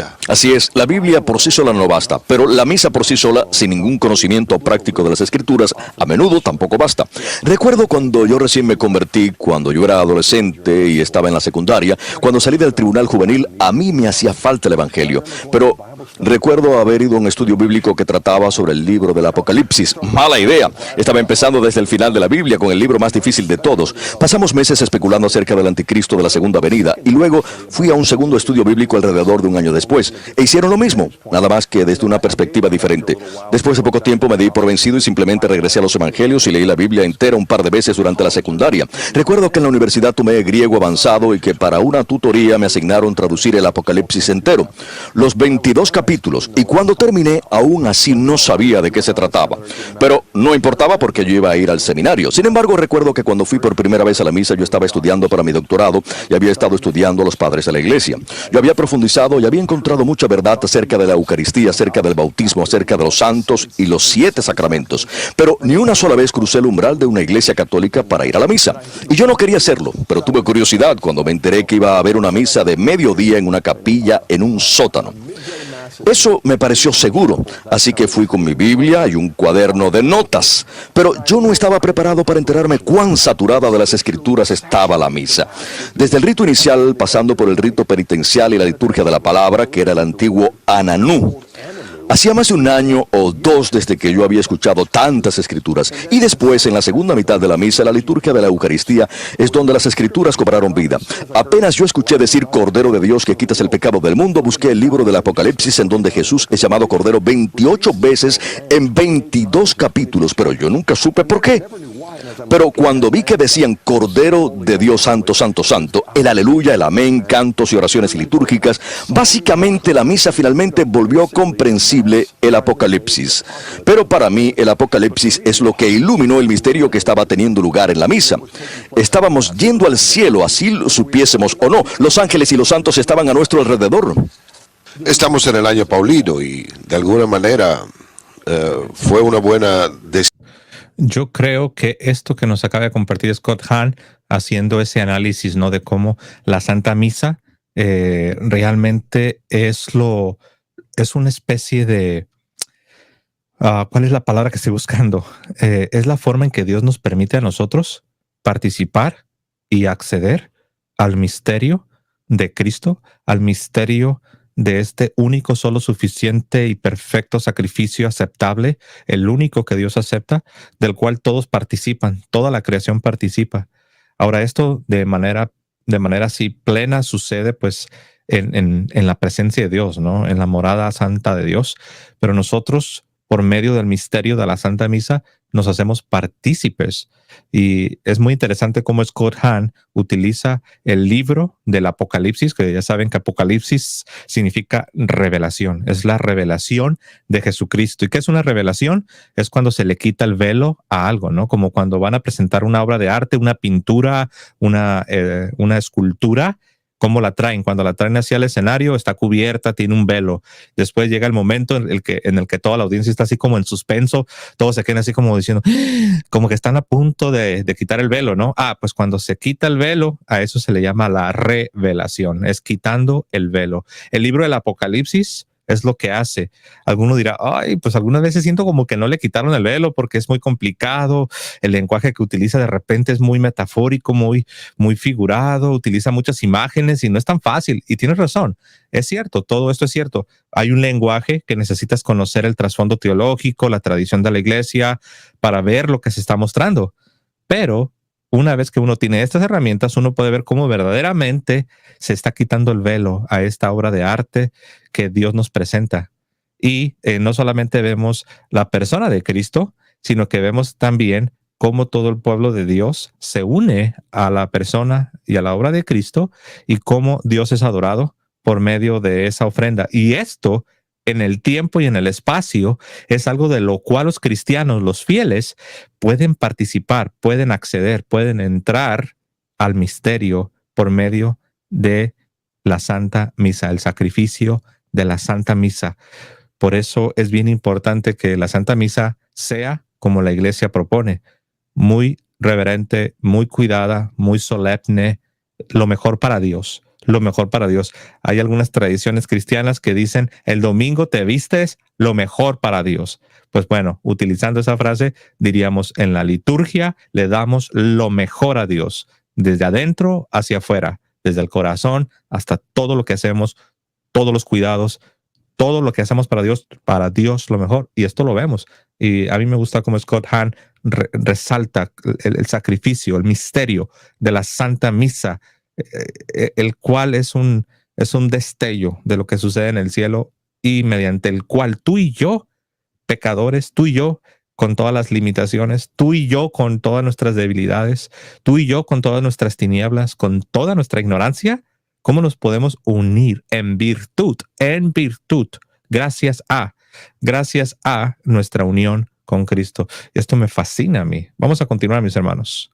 necesita. Así es, la Biblia por sí sola no basta, pero la misa por sí sola, sin ningún conocimiento práctico de las Escrituras, a menudo tampoco basta. Recuerdo cuando yo recién me convertí, cuando yo era adolescente y estaba en la secundaria, cuando salí del tribunal juvenil, a mí me hacía falta el Evangelio. Pero recuerdo haber ido a un estudio bíblico que trataba sobre el libro del Apocalipsis. Mala idea. Estaba empezando desde el final de la Biblia con el libro más difícil de todos. Pasamos meses especulando acerca del anticristo de la segunda venida y luego fui a un segundo estudio bíblico alrededor de un año después e hicieron lo mismo, nada más que desde una perspectiva diferente. Después de poco tiempo me di por vencido y simplemente regresé a los evangelios y leí la Biblia entera un par de veces durante la secundaria. Recuerdo que en la universidad tomé griego avanzado y que para una tutoría me asignaron traducir el Apocalipsis entero, los 22 capítulos, y cuando terminé aún así no sabía de qué se trataba. Pero no importaba porque yo iba a ir al seminario. Sin embargo, recuerdo que cuando fui por primera vez a la misa yo estaba estudiando para mi doctorado y había estado estudiando a los padres de la iglesia. Yo había profundizado y había encontrado mucha verdad acerca de la Eucaristía, acerca del bautismo, acerca de los santos y los 7 sacramentos. Pero ni una sola vez crucé el umbral de una iglesia católica para ir a la misa. Y yo no quería hacerlo, pero tuve curiosidad cuando me enteré que iba a haber una misa de mediodía en una capilla en un sótano. Eso me pareció seguro, así que fui con mi Biblia y un cuaderno de notas. Pero yo no estaba preparado para enterarme cuán saturada de las Escrituras estaba la misa. Desde el rito inicial, pasando por el rito penitencial y la liturgia de la palabra, que era el antiguo Ananú. Hacía más de un año o 2 desde que yo había escuchado tantas escrituras. Y después, en la segunda mitad de la misa, la liturgia de la Eucaristía, es donde las escrituras cobraron vida. Apenas yo escuché decir Cordero de Dios que quitas el pecado del mundo, busqué el libro del Apocalipsis en donde Jesús es llamado Cordero 28 veces en 22 capítulos, pero yo nunca supe por qué. Pero cuando vi que decían Cordero de Dios Santo, Santo, Santo, el aleluya, el amén, cantos y oraciones litúrgicas, básicamente la misa finalmente volvió comprensible el Apocalipsis. Pero para mí el Apocalipsis es lo que iluminó el misterio que estaba teniendo lugar en la misa. Estábamos yendo al cielo, así lo supiésemos o no. Los ángeles y los santos estaban a nuestro alrededor. Estamos en el año paulino y de alguna manera fue una buena decisión. Yo creo que esto que nos acaba de compartir Scott Hahn, haciendo ese análisis, ¿no?, de cómo la Santa Misa realmente es una especie de, ¿cuál es la palabra que estoy buscando? Es la forma en que Dios nos permite a nosotros participar y acceder al misterio de Cristo, al misterio de este único, solo, suficiente y perfecto sacrificio aceptable, el único que Dios acepta, del cual todos participan, toda la creación participa. Ahora, esto de manera así plena sucede pues en la presencia de Dios, ¿no?, en la morada santa de Dios, pero nosotros, por medio del misterio de la Santa Misa, nos hacemos partícipes. Y es muy interesante cómo Scott Hahn utiliza el libro del Apocalipsis, que ya saben que Apocalipsis significa revelación. Es la revelación de Jesucristo. ¿Y qué es una revelación? Es cuando se le quita el velo a algo, ¿no? Como cuando van a presentar una obra de arte, una pintura, una escultura. ¿Cómo la traen? Cuando la traen hacia el escenario, está cubierta, tiene un velo. Después llega el momento en el que toda la audiencia está así como en suspenso, todos se quedan así como diciendo, como que están a punto de quitar el velo, ¿no? Pues cuando se quita el velo, a eso se le llama la revelación, es quitando el velo. El libro del Apocalipsis es lo que hace. Alguno dirá, pues algunas veces siento como que no le quitaron el velo porque es muy complicado. El lenguaje que utiliza de repente es muy metafórico, muy figurado, utiliza muchas imágenes y no es tan fácil. Y tienes razón, es cierto, todo esto es cierto. Hay un lenguaje que necesitas conocer el trasfondo teológico, la tradición de la iglesia para ver lo que se está mostrando. Pero una vez que uno tiene estas herramientas, uno puede ver cómo verdaderamente se está quitando el velo a esta obra de arte que Dios nos presenta. Y no solamente vemos la persona de Cristo, sino que vemos también cómo todo el pueblo de Dios se une a la persona y a la obra de Cristo y cómo Dios es adorado por medio de esa ofrenda. Y esto, en el tiempo y en el espacio, es algo de lo cual los cristianos, los fieles, pueden participar, pueden acceder, pueden entrar al misterio por medio de la Santa Misa, el sacrificio de la Santa Misa. Por eso es bien importante que la Santa Misa sea como la Iglesia propone, muy reverente, muy cuidada, muy solemne, lo mejor para Dios. lo mejor para Dios. Hay algunas tradiciones cristianas que dicen, el domingo te vistes lo mejor para Dios. Pues bueno, utilizando esa frase, diríamos, en la liturgia le damos lo mejor a Dios, desde adentro hacia afuera, desde el corazón hasta todo lo que hacemos, todos los cuidados, todo lo que hacemos para Dios lo mejor. Y esto lo vemos. Y a mí me gusta como Scott Hahn resalta el sacrificio, el misterio de la Santa Misa, el cual es un destello de lo que sucede en el cielo y mediante el cual tú y yo, pecadores, tú y yo, con todas las limitaciones, tú y yo con todas nuestras debilidades, tú y yo con todas nuestras tinieblas, con toda nuestra ignorancia, ¿cómo nos podemos unir en virtud, gracias a nuestra unión con Cristo? Esto me fascina a mí. Vamos a continuar, mis hermanos.